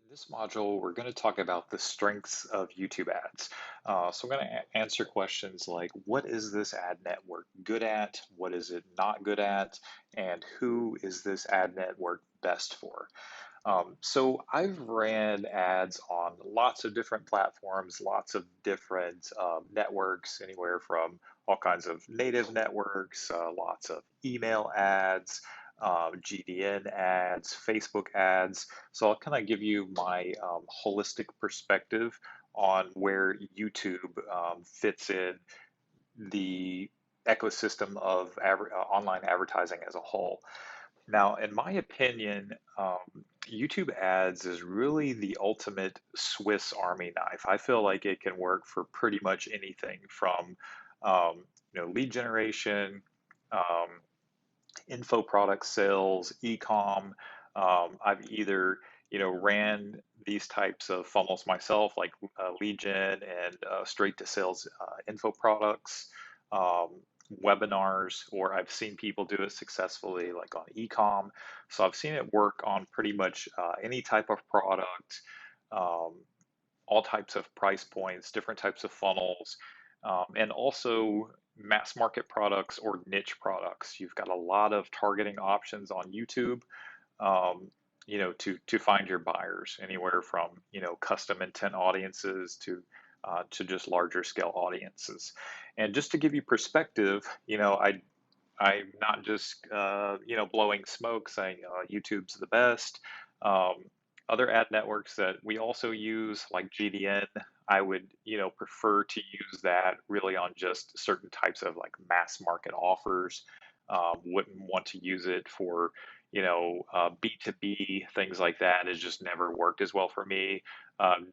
In this module, we're going to talk about the strengths of YouTube ads. So I'm going to answer questions like, what is this ad network good at? What is it not good at? And who is this ad network best for? So I've ran ads on lots of different platforms, lots of different networks, anywhere from all kinds of native networks, lots of email ads, GDN ads, Facebook ads. So I'll kind of give you my holistic perspective on where YouTube fits in the ecosystem of online advertising as a whole. Now, in my opinion, YouTube ads is really the ultimate Swiss Army knife. I feel like it can work for pretty much anything from, lead generation, um, info product sales, e-com. I've either, ran these types of funnels myself, like lead gen and straight to sales info products, um, webinars, or I've seen people do it successfully, like on e-com. So I've seen it work on pretty much any type of product, um, all types of price points, different types of funnels, and also mass market products or niche products. You've got a lot of targeting options on YouTube, um, to find your buyers, anywhere from custom intent audiences to just larger scale audiences. And just to give you perspective, I'm not just blowing smoke saying YouTube's the best. Um, Other ad networks that we also use, like GDN, I would prefer to use that really on just certain types of like mass market offers. Wouldn't want to use it for B2B things like that. It's just never worked as well for me.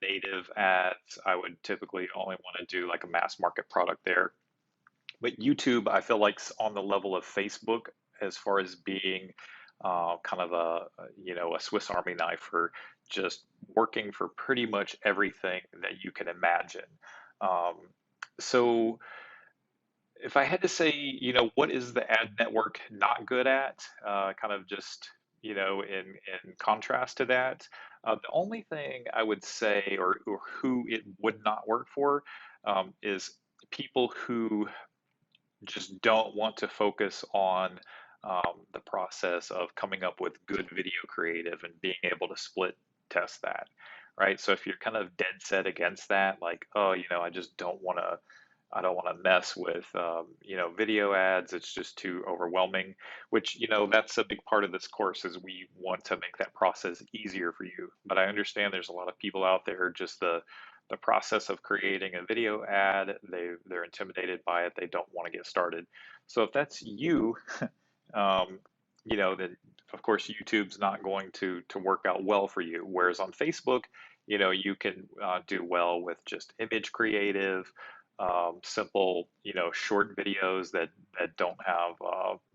Native ads, I would typically only want to do like a mass market product there. But YouTube, I feel like on the level of Facebook as far as being kind of a Swiss Army knife for just working for pretty much everything that you can imagine. Um, so if I had to say, what is the ad network not good at, kind of just, in contrast to that, the only thing I would say, or who it would not work for, is people who just don't want to focus on the process of coming up with good video creative and being able to split test that, right? So if you're kind of dead set against that, like, oh, I just don't want to, I don't want to mess with, video ads. It's just too overwhelming, which, that's a big part of this course is we want to make that process easier for you. But I understand there's a lot of people out there, just the process of creating a video ad, they're intimidated by it. They don't want to get started. So if that's you, um, then of course YouTube's not going to work out well for you. Whereas on Facebook, you can do well with just image creative, simple, short videos that don't have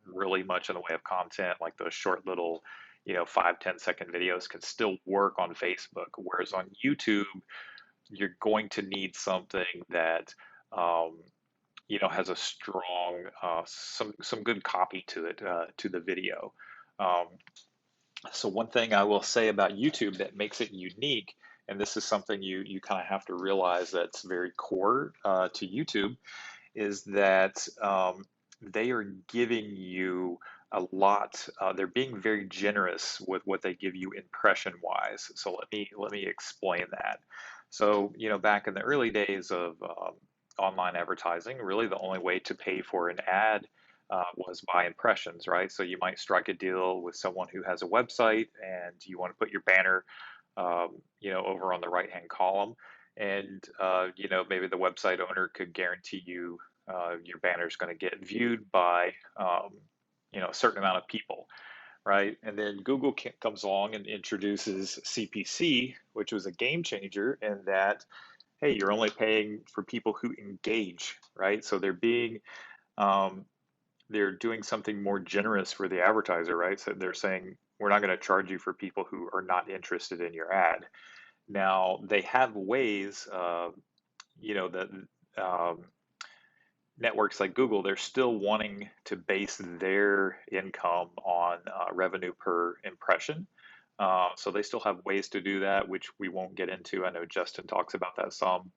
really much in the way of content, like those short little, 5-10 second videos can still work on Facebook. Whereas on YouTube, you're going to need something that um, has a strong some good copy to it, to the video. Um, so one thing I will say about YouTube that makes it unique, and this is something you kind of have to realize that's very core to YouTube, is that they are giving you a lot. They're being very generous with what they give you impression wise. So let me explain that. So back in the early days of online advertising, really the only way to pay for an ad was by impressions, right? So you might strike a deal with someone who has a website and you want to put your banner, over on the right-hand column, and maybe the website owner could guarantee you your banner is going to get viewed by a certain amount of people, right? And then Google comes along and introduces CPC, which was a game changer in that, hey, you're only paying for people who engage, right? So um, they're doing something more generous for the advertiser, right? So they're saying we're not going to charge you for people who are not interested in your ad. Now they have ways, that um, networks like Google, they're still wanting to base their income on revenue per impression. So they still have ways to do that, which we won't get into. I know Justin talks about that some.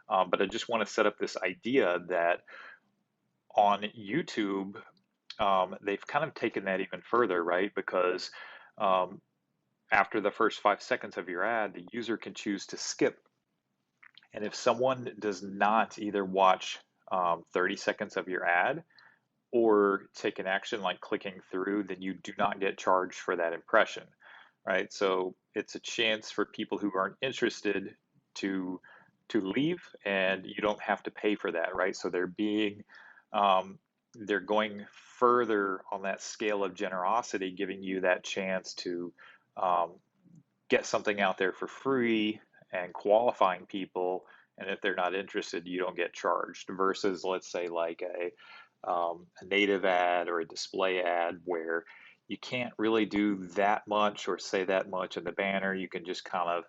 But I just want to set up this idea that on YouTube, they've kind of taken that even further, right? Because um, after the first 5 seconds of your ad, the user can choose to skip. And if someone does not either watch 30 seconds of your ad or take an action like clicking through, then you do not get charged for that impression, right? So it's a chance for people who aren't interested to leave, and you don't have to pay for that, right? So um, they're going further on that scale of generosity, giving you that chance to um, get something out there for free and qualifying people. And if they're not interested, you don't get charged. Versus, let's say, like a native ad or a display ad where you can't really do that much or say that much in the banner. You can just kind of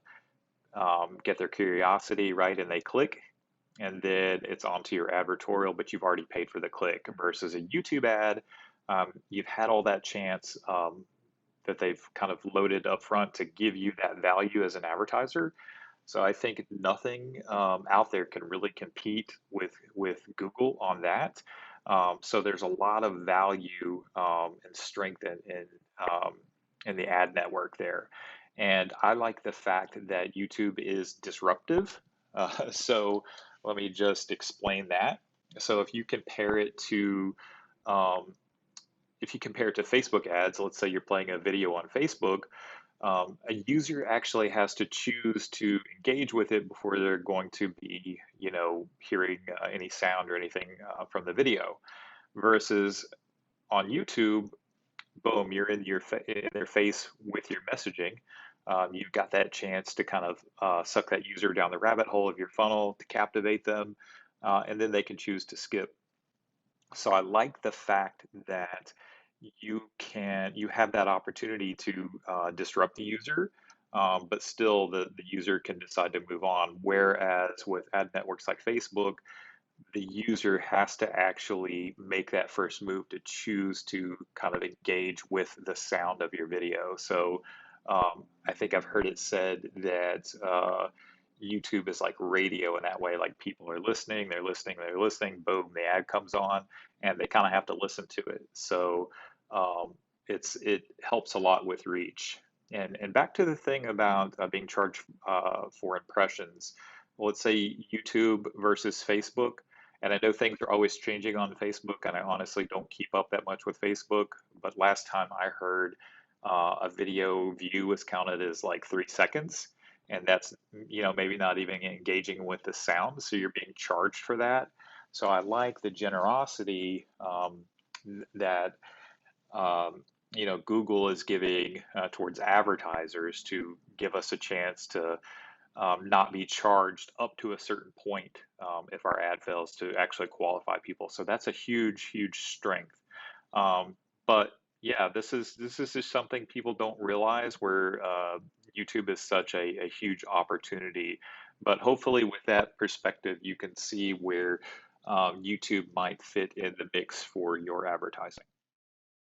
get their curiosity, right? And they click, and then it's onto your advertorial, but you've already paid for the click. Versus a YouTube ad, you've had all that chance that they've kind of loaded up front to give you that value as an advertiser. So I think nothing out there can really compete with Google on that. So there's a lot of value and strength in the ad network there. And I like the fact that YouTube is disruptive. So let me just explain that. So um, if you compare it to Facebook ads, let's say you're playing a video on Facebook, a user actually has to choose to engage with it before they're going to be, hearing any sound or anything from the video. Versus on YouTube, boom, you're in their face with your messaging. You've got that chance to kind of suck that user down the rabbit hole of your funnel to captivate them, and then they can choose to skip. So I like the fact that you have that opportunity to disrupt the user, but still the user can decide to move on. Whereas with ad networks like Facebook, the user has to actually make that first move to choose to kind of engage with the sound of your video. So I think I've heard it said that YouTube is like radio in that way. Like people are listening, they're listening, boom, the ad comes on, and they kind of have to listen to it. So it helps a lot with reach. And back to the thing about being charged for impressions. Well, let's say YouTube versus Facebook. And I know things are always changing on Facebook, and I honestly don't keep up that much with Facebook. But last time I heard, a video view was counted as like 3 seconds, and that's maybe not even engaging with the sound, so you're being charged for that. So I like the generosity that Google is giving towards advertisers to give us a chance to not be charged up to a certain point if our ad fails to actually qualify people. So that's a huge, huge strength. But yeah, this is just something people don't realize where YouTube is such a huge opportunity. But hopefully, with that perspective, you can see where YouTube might fit in the mix for your advertising.